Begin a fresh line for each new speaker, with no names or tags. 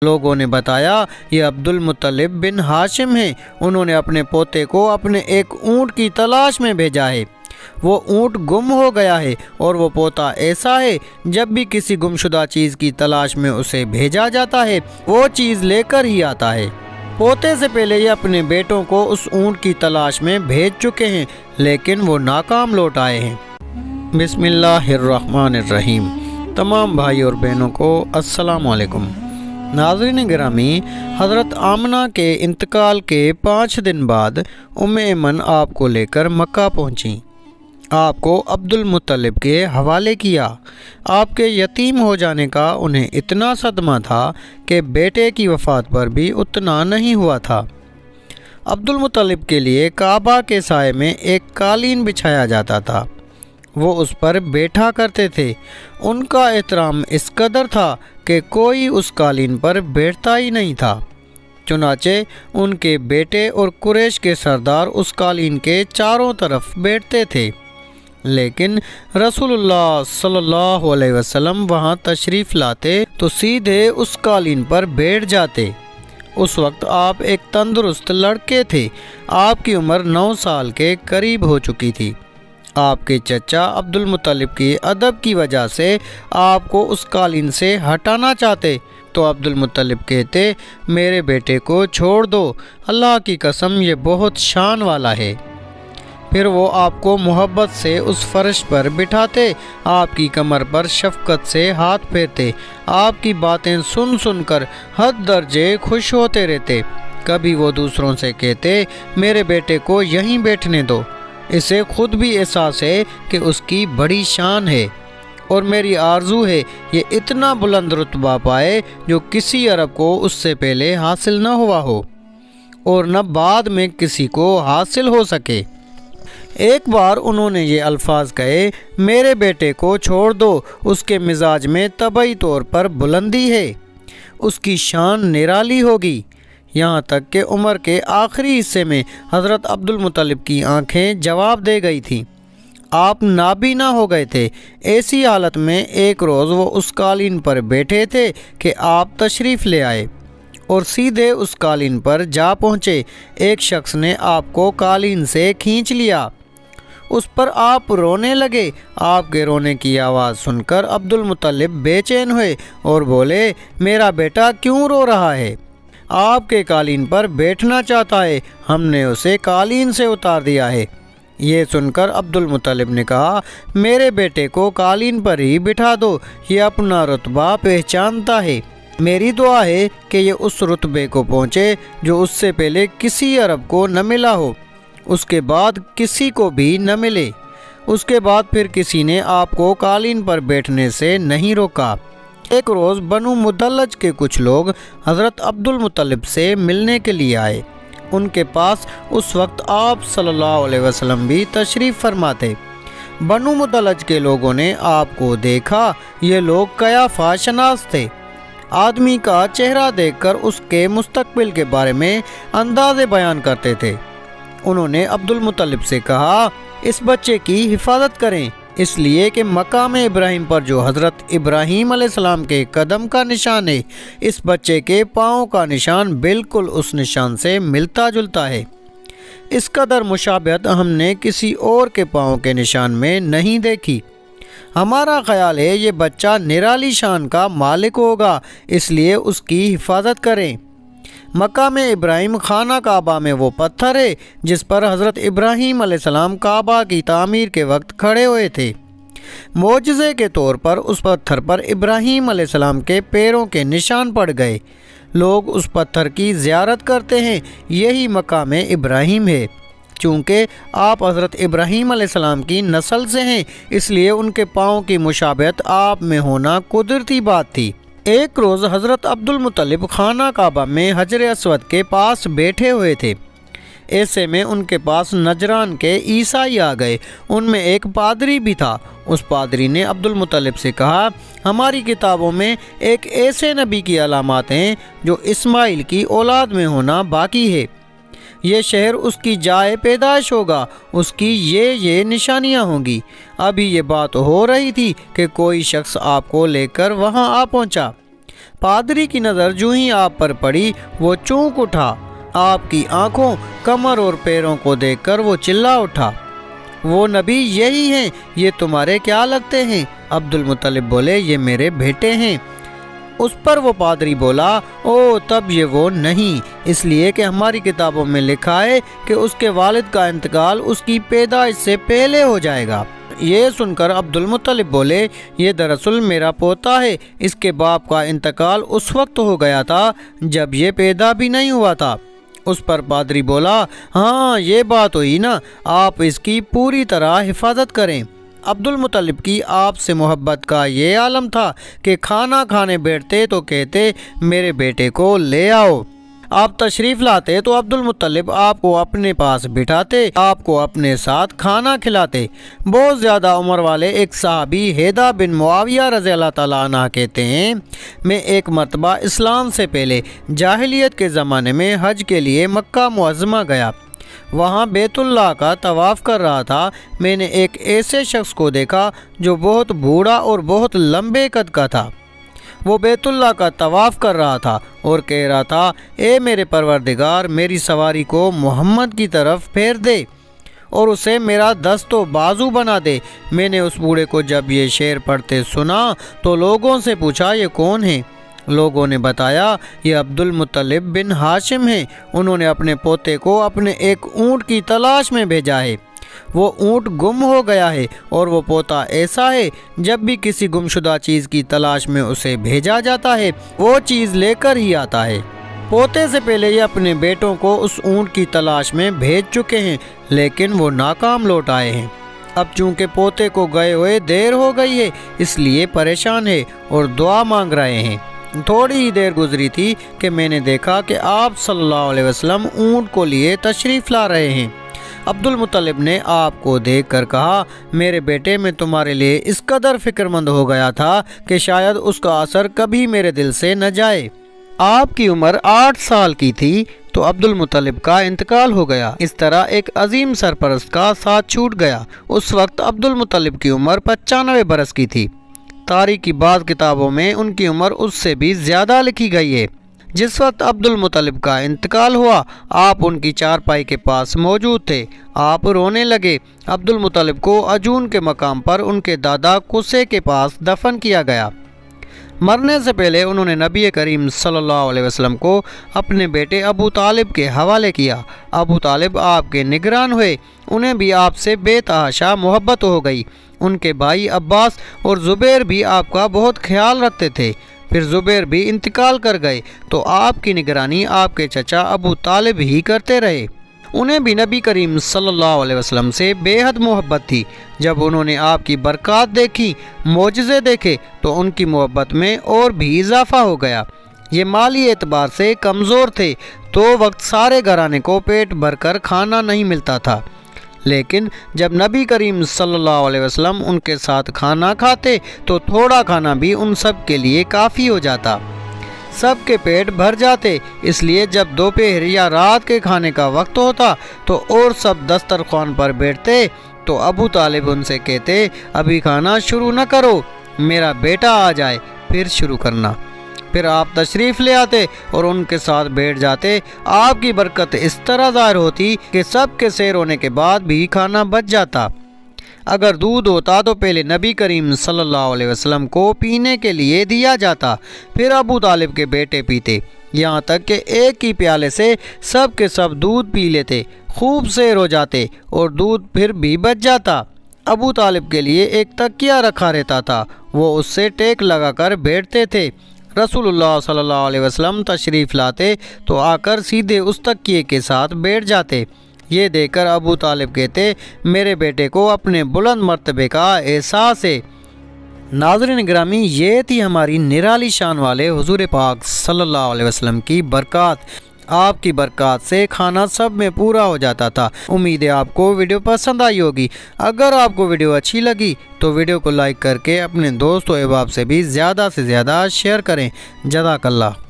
लोगों ने बताया ये अब्दुल मुत्तलिब बिन हाशिम हैं। उन्होंने अपने पोते को अपने एक ऊँट की तलाश में भेजा है। वो ऊँट गुम हो गया है और वो पोता ऐसा है, जब भी किसी गुमशुदा चीज़ की तलाश में उसे भेजा जाता है वो चीज़ लेकर ही आता है। पोते से पहले ये अपने बेटों को उस ऊँट की तलाश में भेज चुके हैं, लेकिन वो नाकाम लौट आए हैं। बिस्मिल्लाहिर्रहमानिर्रहीम। तमाम भाई और बहनों को अस्सलाम वालेकुम। नाज़रीन गिरामी, हज़रत आमना के इंतकाल के 5 दिन बाद उम्मे ऐमन आपको लेकर मक्का पहुंची। आपको अब्दुल मुत्तलिब के हवाले किया। आपके यतीम हो जाने का उन्हें इतना सदमा था कि बेटे की वफ़ात पर भी उतना नहीं हुआ था। अब्दुल मुत्तलिब के लिए काबा के साए में एक कालीन बिछाया जाता था। वो उस पर बैठा करते थे। उनका एहतराम इस कदर था कि कोई उस कालीन पर बैठता ही नहीं था। चुनाचे उनके बेटे और कुरैश के सरदार उस कालीन के चारों तरफ बैठते थे, लेकिन रसूलुल्लाह सल्लल्लाहु अलैहि वसल्लम वहाँ तशरीफ़ लाते तो सीधे उस कालीन पर बैठ जाते। उस वक्त आप एक तंदुरुस्त लड़के थे। आपकी उम्र 9 साल के करीब हो चुकी थी। आपके चचा अब्दुल मुत्तलिब की अदब की वजह से आपको उस कालीन से हटाना चाहते तो अब्दुल मुत्तलिब कहते, मेरे बेटे को छोड़ दो, अल्लाह की कसम ये बहुत शान वाला है। फिर वो आपको मोहब्बत से उस फर्श पर बिठाते, आपकी कमर पर शफ़क़त से हाथ फेरते, आपकी बातें सुन सुनकर हद दर्जे खुश होते रहते। कभी वो दूसरों से कहते, मेरे बेटे को यहीं बैठने दो, इसे खुद भी एहसास है कि उसकी बड़ी शान है और मेरी आरज़ू है ये इतना बुलंद रुतबा पाए जो किसी अरब को उससे पहले हासिल न हुआ हो और न बाद में किसी को हासिल हो सके। एक बार उन्होंने ये अल्फाज कहे, मेरे बेटे को छोड़ दो, उसके मिजाज में तबई तौर पर बुलंदी है, उसकी शान निराली होगी। यहाँ तक कि उम्र के आखिरी हिस्से में हज़रत अब्दुल मुत्तलिब की आंखें जवाब दे गई थीं। आप नाबीना हो गए थे। ऐसी हालत में एक रोज़ वो उस कालीन पर बैठे थे कि आप तशरीफ़ ले आए और सीधे उस कालीन पर जा पहुँचे। एक शख्स ने आपको कालीन से खींच लिया, उस पर आप रोने लगे। आपके रोने की आवाज़ सुनकर अब्दुल मुत्तलिब बेचैन हुए और बोले, मेरा बेटा क्यों रो रहा है? आपके कालीन पर बैठना चाहता है, हमने उसे कालीन से उतार दिया है। ये सुनकर अब्दुल मुत्तलिब ने कहा, मेरे बेटे को कालीन पर ही बिठा दो, ये अपना रुतबा पहचानता है। मेरी दुआ है कि ये उस रुतबे को पहुँचे जो उससे पहले किसी अरब को न मिला हो, उसके बाद किसी को भी न मिले। उसके बाद फिर किसी ने आपको कालीन पर बैठने से नहीं रोका। एक रोज़ बनु मुदल्लज के कुछ लोग हज़रत अब्दुल मुत्तलिब से मिलने के लिए आए। उनके पास उस वक्त आप सल्लल्लाहु अलैहि वसल्लम भी तशरीफ़ फरमाते। बनु मुदल्लज के लोगों ने आपको देखा। ये लोग कयाफा शनास थे। आदमी का चेहरा देखकर उसके मुस्तकबिल के बारे में अंदाज़े बयान करते थे। उन्होंने अब्दुल मुत्तलिब से कहा, इस बच्चे की हिफाजत करें, इसलिए कि मकाम इब्राहिम पर जो हज़रत इब्राहीम अलैहिस्सलाम के कदम का निशान है, इस बच्चे के पाँव का निशान बिल्कुल उस निशान से मिलता जुलता है। इस कदर मुशाबहत हमने किसी और के पाँव के निशान में नहीं देखी। हमारा ख्याल है ये बच्चा निराली शान का मालिक होगा, इसलिए उसकी हिफाजत करें। मकाम इब्राहिम खाना काबा में वो पत्थर है जिस पर हज़रत इब्राहीम अलैहिस्सलाम काबा की तामीर के वक्त खड़े हुए थे। मोजज़े के तौर पर उस पत्थर पर इब्राहीम अलैहिस्सलाम के पैरों के निशान पड़ गए। लोग उस पत्थर की ज़ियारत करते हैं। यही मकाम इब्राहीम है। चूँकि आप हज़रत इब्राहीम अलैहिस्सलाम की नस्ल से हैं, इसलिए उनके पाँव की मुशाबहत आप में होना कुदरती बात थी। एक रोज़ हज़रत अब्दुल मुत्तलिब खाना काबा में हजर अस्वद के पास बैठे हुए थे। ऐसे में उनके पास नजरान के ईसाई आ गए। उनमें एक पादरी भी था। उस पादरी ने अब्दुल मुत्तलिब से कहा, हमारी किताबों में एक ऐसे नबी की अलामत हैं जो इस्माइल की औलाद में होना बाकी है। ये शहर उसकी जाए पैदाइश होगा, उसकी ये निशानियां होंगी। अभी ये बात हो रही थी कि कोई शख्स आपको लेकर वहां आ पहुंचा। पादरी की नज़र जो ही आप पर पड़ी वो चौंक उठा। आपकी आंखों, कमर और पैरों को देखकर वो चिल्ला उठा, वो नबी यही हैं, ये तुम्हारे क्या लगते हैं? अब्दुल मुत्तलिब बोले, ये मेरे बेटे हैं। उस पर वो पादरी बोला, ओ तब ये वो नहीं, इसलिए कि हमारी किताबों में लिखा है कि उसके वालिद का इंतकाल उसकी पैदाइश से पहले हो जाएगा। ये सुनकर अब्दुल मुत्तलिब बोले, ये दरअसल मेरा पोता है, इसके बाप का इंतकाल उस वक्त हो गया था जब ये पैदा भी नहीं हुआ था। उस पर पादरी बोला, हाँ ये बात हुई ना, आप इसकी पूरी तरह हिफाजत करें। अब्दुल मुत्तलिब की आपसे मोहब्बत का ये आलम था कि खाना खाने बैठते तो कहते, मेरे बेटे को ले आओ। आप तशरीफ़ लाते तो अब्दुल मुत्तलिब आपको अपने पास बिठाते, आपको अपने साथ खाना खिलाते। बहुत ज़्यादा उम्र वाले एक सहाबी हैदा बिन मुआविया रज़ी अल्लाह ताला अन्हु कहते हैं, मैं एक मरतबा इस्लाम से पहले जाहिलियत के ज़माने में हज के लिए मक्का मुअज़्ज़मा गया। वहाँ बैतुल्लाह का तवाफ़ कर रहा था। मैंने एक ऐसे शख्स को देखा जो बहुत बूढ़ा और बहुत लंबे कद का था। वो बैतुल्लाह का तवाफ़ कर रहा था और कह रहा था, ए मेरे परवरदिगार, मेरी सवारी को मोहम्मद की तरफ फेर दे और उसे मेरा दस्त व बाजू बना दे। मैंने उस बूढ़े को जब ये शेर पढ़ते सुना तो लोगों से पूछा, ये कौन है? लोगों ने बताया, ये अब्दुल मुत्तलिब बिन हाशिम हैं। उन्होंने अपने पोते को अपने एक ऊँट की तलाश में भेजा है। वो ऊँट गुम हो गया है और वो पोता ऐसा है, जब भी किसी गुमशुदा चीज़ की तलाश में उसे भेजा जाता है वो चीज़ लेकर ही आता है। पोते से पहले ये अपने बेटों को उस ऊँट की तलाश में भेज चुके हैं, लेकिन वो नाकाम लौट आए हैं। अब चूँकि पोते को गए हुए देर हो गई है, इसलिए परेशान है और दुआ मांग रहे हैं। थोड़ी ही देर गुजरी थी कि मैंने देखा कि आप सल्लल्लाहु अलैहि वसल्लम ऊँट को लिए तशरीफ़ ला रहे हैं। अब्दुल मुत्तलिब ने आपको देखकर कहा, मेरे बेटे, मैं तुम्हारे लिए इस कदर फ़िक्रमंद हो गया था कि शायद उसका असर कभी मेरे दिल से न जाए। आपकी उम्र 8 साल की थी तो अब्दुल मुत्तलिब का इंतकाल हो गया। इस तरह एक अजीम सरपरस्त का साथ छूट गया। उस वक्त अब्दुल मुत्तलिब की उम्र 95 बरस की थी। तारीख की बाद किताबों में उनकी उम्र उससे भी ज़्यादा लिखी गई है। जिस वक्त अब्दुल मुत्तलिब का इंतकाल हुआ, आप उनकी चारपाई के पास मौजूद थे। आप रोने लगे। अब्दुल मुत्तलिब को अजून के मकाम पर उनके दादा कुसे के पास दफन किया गया। मरने से पहले उन्होंने नबी करीम सल्लल्लाहु अलैहि वसल्लम को अपने बेटे अबू तालिब के हवाले किया। अबू तालिब आपके निगरान हुए। उन्हें भी आपसे बेतहाशा मोहब्बत हो गई। उनके भाई अब्बास और ज़ुबैर भी आपका बहुत ख्याल रखते थे। फिर ज़ुबैर भी इंतकाल कर गए तो आपकी निगरानी आपके चचा अबू तालिब ही करते रहे। उन्हें भी नबी करीम सल्लल्लाहु अलैहि वसल्लम से बेहद मोहब्बत थी। जब उन्होंने आपकी बरक़ात देखी, मोजज़े देखे, तो उनकी मोहब्बत में और भी इजाफ़ा हो गया। ये माली एतबार से कमज़ोर थे तो वक्त सारे घराने को पेट भरकर खाना नहीं मिलता था, लेकिन जब नबी करीम सल्लल्लाहु अलैहि वसल्लम उनके साथ खाना खाते तो थोड़ा खाना भी उन सब के लिए काफ़ी हो जाता, सब के पेट भर जाते। इसलिए जब दोपहर या रात के खाने का वक्त होता तो और सब दस्तरखान पर बैठते तो अबू तालिब उनसे कहते, अभी खाना शुरू न करो, मेरा बेटा आ जाए फिर शुरू करना। फिर आप तशरीफ़ ले आते और उनके साथ बैठ जाते। आपकी बरकत इस तरह ज़ाहिर होती कि सब के सैर होने के बाद भी खाना बच जाता। अगर दूध होता तो पहले नबी करीम सल्लल्लाहु अलैहि वसल्लम को पीने के लिए दिया जाता, फिर अबू तालिब के बेटे पीते, यहाँ तक कि एक ही प्याले से सब के सब दूध पी लेते, खूब सैर हो जाते और दूध फिर भी बच जाता। अबू तालिब के लिए एक तकिया रखा रहता था, वो उससे टेक लगाकर बैठते थे। रसूलुल्लाह सल्लल्लाहु अलैहि वसल्लम तशरीफ़ लाते तो आकर सीधे उस तकिए के साथ बैठ जाते। ये देखकर अबू तालिब कहते, मेरे बेटे को अपने बुलंद मर्तबे का एहसास है। नाज़रीन ग्रामी, ये थी हमारी निराली शान वाले हुज़ूर पाक सल्लल्लाहु अलैहि वसल्लम की बरक़ात। आपकी बरक़ात से खाना सब में पूरा हो जाता था। उम्मीद है आपको वीडियो पसंद आई होगी। अगर आपको वीडियो अच्छी लगी तो वीडियो को लाइक करके अपने दोस्तों अहबाब से भी ज़्यादा से ज़्यादा शेयर करें। जज़ाकल्लाह।